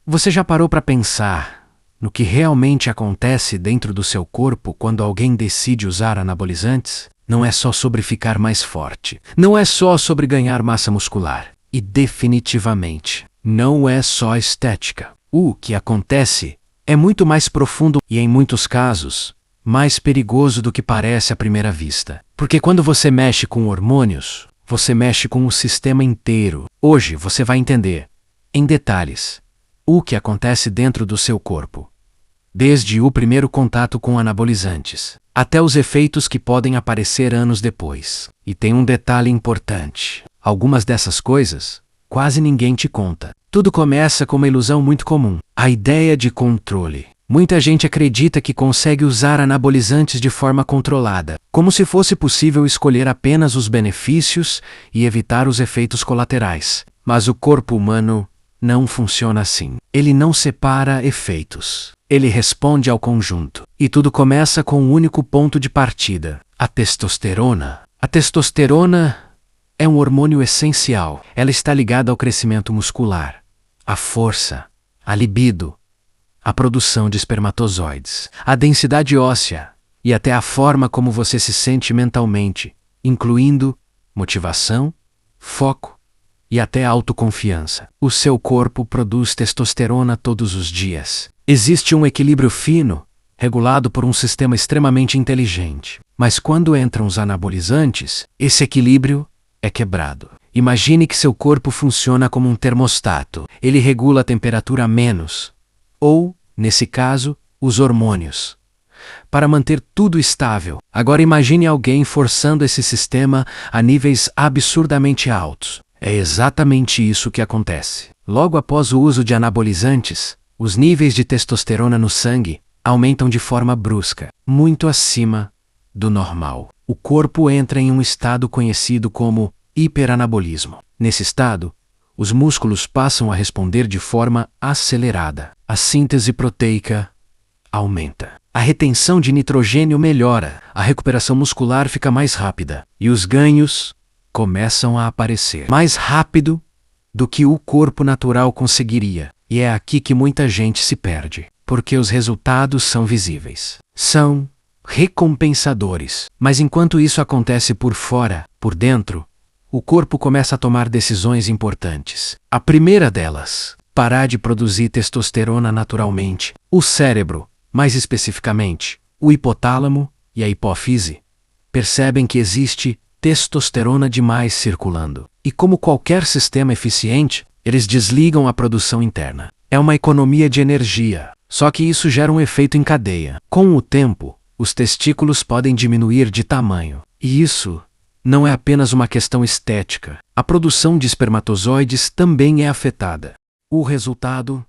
Você já parou para pensar no que realmente acontece dentro do seu corpo quando alguém decide usar anabolizantes? Não é só sobre ficar mais forte. Não é só sobre ganhar massa muscular. E definitivamente, não é só estética. O que acontece é muito mais profundo e, em muitos casos, mais perigoso do que parece à primeira vista. Porque quando você mexe com hormônios, você mexe com o sistema inteiro. Hoje você vai entender, em detalhes, o que acontece dentro do seu corpo. Desde o primeiro contato com anabolizantes, até os efeitos que podem aparecer anos depois. E tem um detalhe importante. Algumas dessas coisas, quase ninguém te conta. Tudo começa com uma ilusão muito comum. A ideia de controle. Muita gente acredita que consegue usar anabolizantes de forma controlada, como se fosse possível escolher apenas os benefícios e evitar os efeitos colaterais. Mas o corpo humano não funciona assim. Ele não separa efeitos. Ele responde ao conjunto. E tudo começa com um único ponto de partida: a testosterona. A testosterona é um hormônio essencial. Ela está ligada ao crescimento muscular, à força, à libido, à produção de espermatozoides, à densidade óssea e até à forma como você se sente mentalmente, incluindo motivação, foco e até autoconfiança. O seu corpo produz testosterona todos os dias. Existe um equilíbrio fino, regulado por um sistema extremamente inteligente. Mas quando entram os anabolizantes, esse equilíbrio é quebrado. Imagine que seu corpo funciona como um termostato. Ele regula a temperatura a menos, ou, nesse caso, os hormônios, para manter tudo estável. Agora imagine alguém forçando esse sistema a níveis absurdamente altos. É exatamente isso que acontece. Logo após o uso de anabolizantes, os níveis de testosterona no sangue aumentam de forma brusca, muito acima do normal. O corpo entra em um estado conhecido como hiperanabolismo. Nesse estado, os músculos passam a responder de forma acelerada. A síntese proteica aumenta. A retenção de nitrogênio melhora. A recuperação muscular fica mais rápida. E os ganhos começam a aparecer mais rápido do que o corpo natural conseguiria. E é aqui que muita gente se perde, porque os resultados são visíveis. São recompensadores. Mas enquanto isso acontece por fora, por dentro, o corpo começa a tomar decisões importantes. A primeira delas, parar de produzir testosterona naturalmente. O cérebro, mais especificamente, o hipotálamo e a hipófise, percebem que existe testosterona demais circulando. E como qualquer sistema eficiente, eles desligam a produção interna. É uma economia de energia. Só que isso gera um efeito em cadeia. Com o tempo, os testículos podem diminuir de tamanho. E isso não é apenas uma questão estética. A produção de espermatozoides também é afetada. O resultado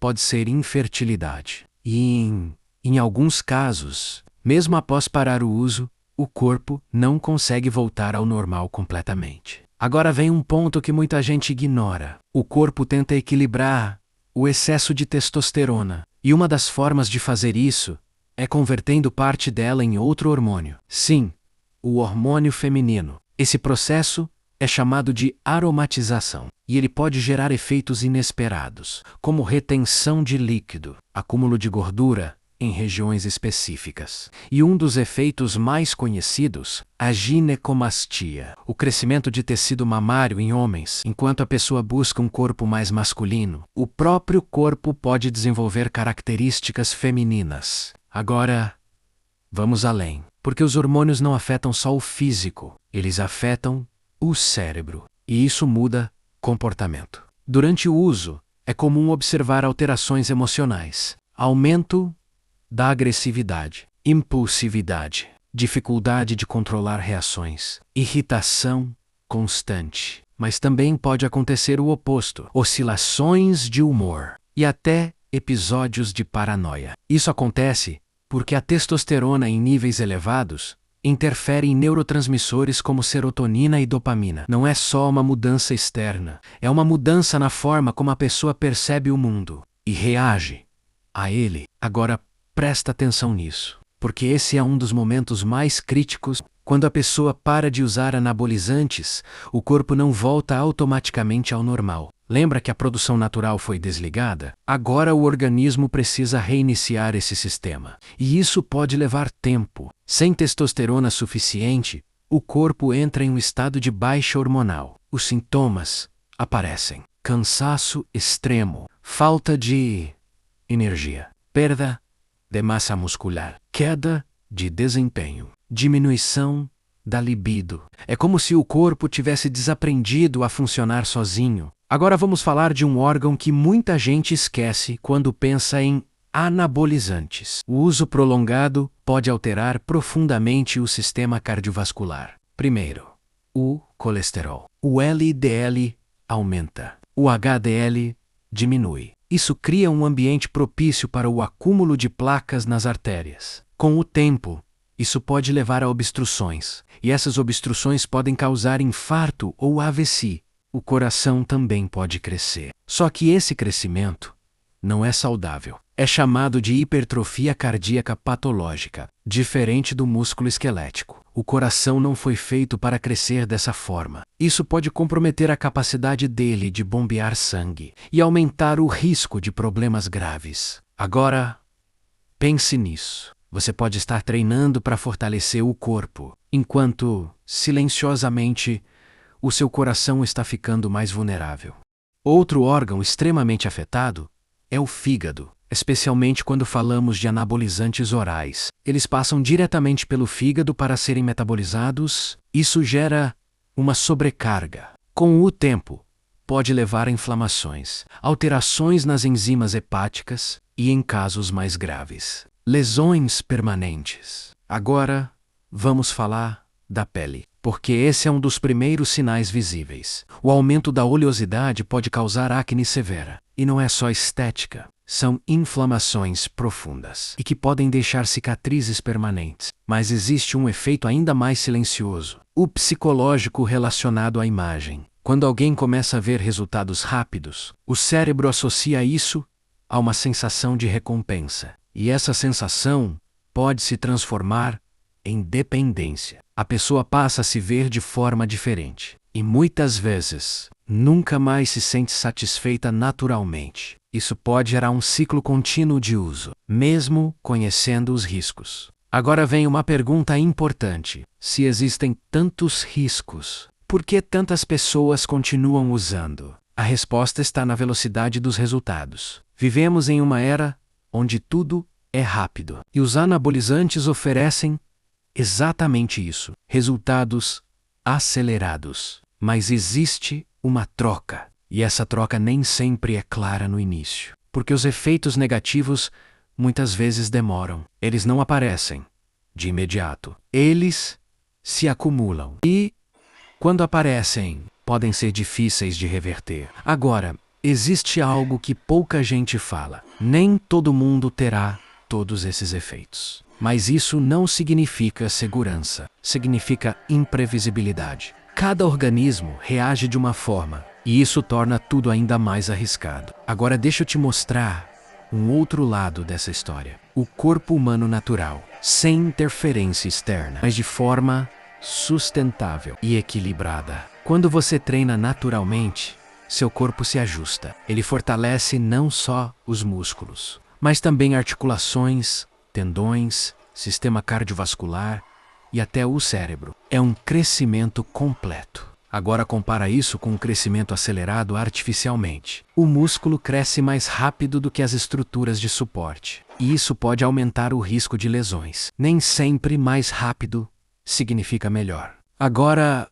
pode ser infertilidade. E em alguns casos, mesmo após parar o uso, o corpo não consegue voltar ao normal completamente. Agora vem um ponto que muita gente ignora. O corpo tenta equilibrar o excesso de testosterona. E uma das formas de fazer isso é convertendo parte dela em outro hormônio. Sim, o hormônio feminino. Esse processo é chamado de aromatização. E ele pode gerar efeitos inesperados, como retenção de líquido, acúmulo de gordura em regiões específicas. E um dos efeitos mais conhecidos, a ginecomastia, o crescimento de tecido mamário em homens. Enquanto a pessoa busca um corpo mais masculino, o próprio corpo pode desenvolver características femininas. Agora, vamos além, porque os hormônios não afetam só o físico, eles afetam o cérebro. E isso muda comportamento. Durante o uso, é comum observar alterações emocionais, aumento da agressividade, impulsividade, dificuldade de controlar reações, irritação constante. Mas também pode acontecer o oposto, oscilações de humor e até episódios de paranoia. Isso acontece porque a testosterona em níveis elevados interfere em neurotransmissores como serotonina e dopamina. Não é só uma mudança externa, é uma mudança na forma como a pessoa percebe o mundo e reage a ele. Agora, presta atenção nisso, porque esse é um dos momentos mais críticos. Quando a pessoa para de usar anabolizantes, o corpo não volta automaticamente ao normal. Lembra que a produção natural foi desligada? Agora o organismo precisa reiniciar esse sistema. E isso pode levar tempo. Sem testosterona suficiente, o corpo entra em um estado de baixa hormonal. Os sintomas aparecem: cansaço extremo, falta de energia, perda de massa muscular, queda de desempenho, diminuição da libido. É como se o corpo tivesse desaprendido a funcionar sozinho. Agora vamos falar de um órgão que muita gente esquece quando pensa em anabolizantes. O uso prolongado pode alterar profundamente o sistema cardiovascular. Primeiro, o colesterol. O LDL aumenta, o HDL diminui. Isso cria um ambiente propício para o acúmulo de placas nas artérias. Com o tempo, isso pode levar a obstruções, e essas obstruções podem causar infarto ou AVC. O coração também pode crescer. Só que esse crescimento não é saudável. É chamado de hipertrofia cardíaca patológica, diferente do músculo esquelético. O coração não foi feito para crescer dessa forma. Isso pode comprometer a capacidade dele de bombear sangue e aumentar o risco de problemas graves. Agora, pense nisso. Você pode estar treinando para fortalecer o corpo, enquanto, silenciosamente, o seu coração está ficando mais vulnerável. Outro órgão extremamente afetado é o fígado, especialmente quando falamos de anabolizantes orais. Eles passam diretamente pelo fígado para serem metabolizados. Isso gera uma sobrecarga. Com o tempo, pode levar a inflamações, alterações nas enzimas hepáticas e, em casos mais graves, lesões permanentes. Agora, vamos falar da pele, porque esse é um dos primeiros sinais visíveis. O aumento da oleosidade pode causar acne severa. E não é só estética, são inflamações profundas e que podem deixar cicatrizes permanentes. Mas existe um efeito ainda mais silencioso: o psicológico relacionado à imagem. Quando alguém começa a ver resultados rápidos, o cérebro associa isso a uma sensação de recompensa. E essa sensação pode se transformar em dependência. A pessoa passa a se ver de forma diferente. E muitas vezes, nunca mais se sente satisfeita naturalmente. Isso pode gerar um ciclo contínuo de uso, mesmo conhecendo os riscos. Agora vem uma pergunta importante: se existem tantos riscos, por que tantas pessoas continuam usando? A resposta está na velocidade dos resultados. Vivemos em uma era onde tudo é rápido, e os anabolizantes oferecem exatamente isso: resultados acelerados. Mas existe uma troca, e essa troca nem sempre é clara no início, porque os efeitos negativos muitas vezes demoram. Eles não aparecem de imediato. Eles se acumulam e, quando aparecem, podem ser difíceis de reverter. Agora, existe algo que pouca gente fala: nem todo mundo terá todos esses efeitos. Mas isso não significa segurança, significa imprevisibilidade. Cada organismo reage de uma forma, e isso torna tudo ainda mais arriscado. Agora deixa eu te mostrar um outro lado dessa história. O corpo humano natural, sem interferência externa, mas de forma sustentável e equilibrada. Quando você treina naturalmente, seu corpo se ajusta. Ele fortalece não só os músculos, mas também articulações, tendões, sistema cardiovascular e até o cérebro. É um crescimento completo. Agora compara isso com um crescimento acelerado artificialmente. O músculo cresce mais rápido do que as estruturas de suporte, e isso pode aumentar o risco de lesões. Nem sempre mais rápido significa melhor. Agora,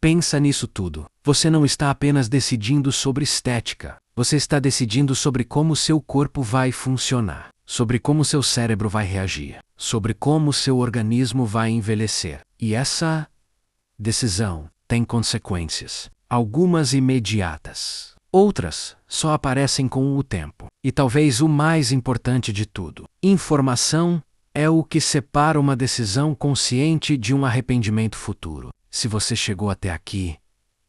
pensa nisso tudo. Você não está apenas decidindo sobre estética. Você está decidindo sobre como seu corpo vai funcionar, sobre como seu cérebro vai reagir, sobre como seu organismo vai envelhecer. E essa decisão tem consequências, algumas imediatas, outras só aparecem com o tempo. E talvez o mais importante de tudo: informação é o que separa uma decisão consciente de um arrependimento futuro. Se você chegou até aqui,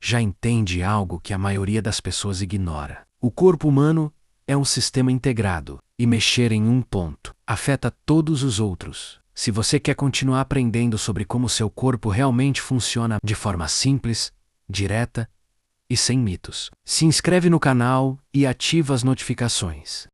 já entende algo que a maioria das pessoas ignora. O corpo humano é um sistema integrado, e mexer em um ponto afeta todos os outros. Se você quer continuar aprendendo sobre como seu corpo realmente funciona de forma simples, direta e sem mitos. Se inscreve no canal e ativa as notificações.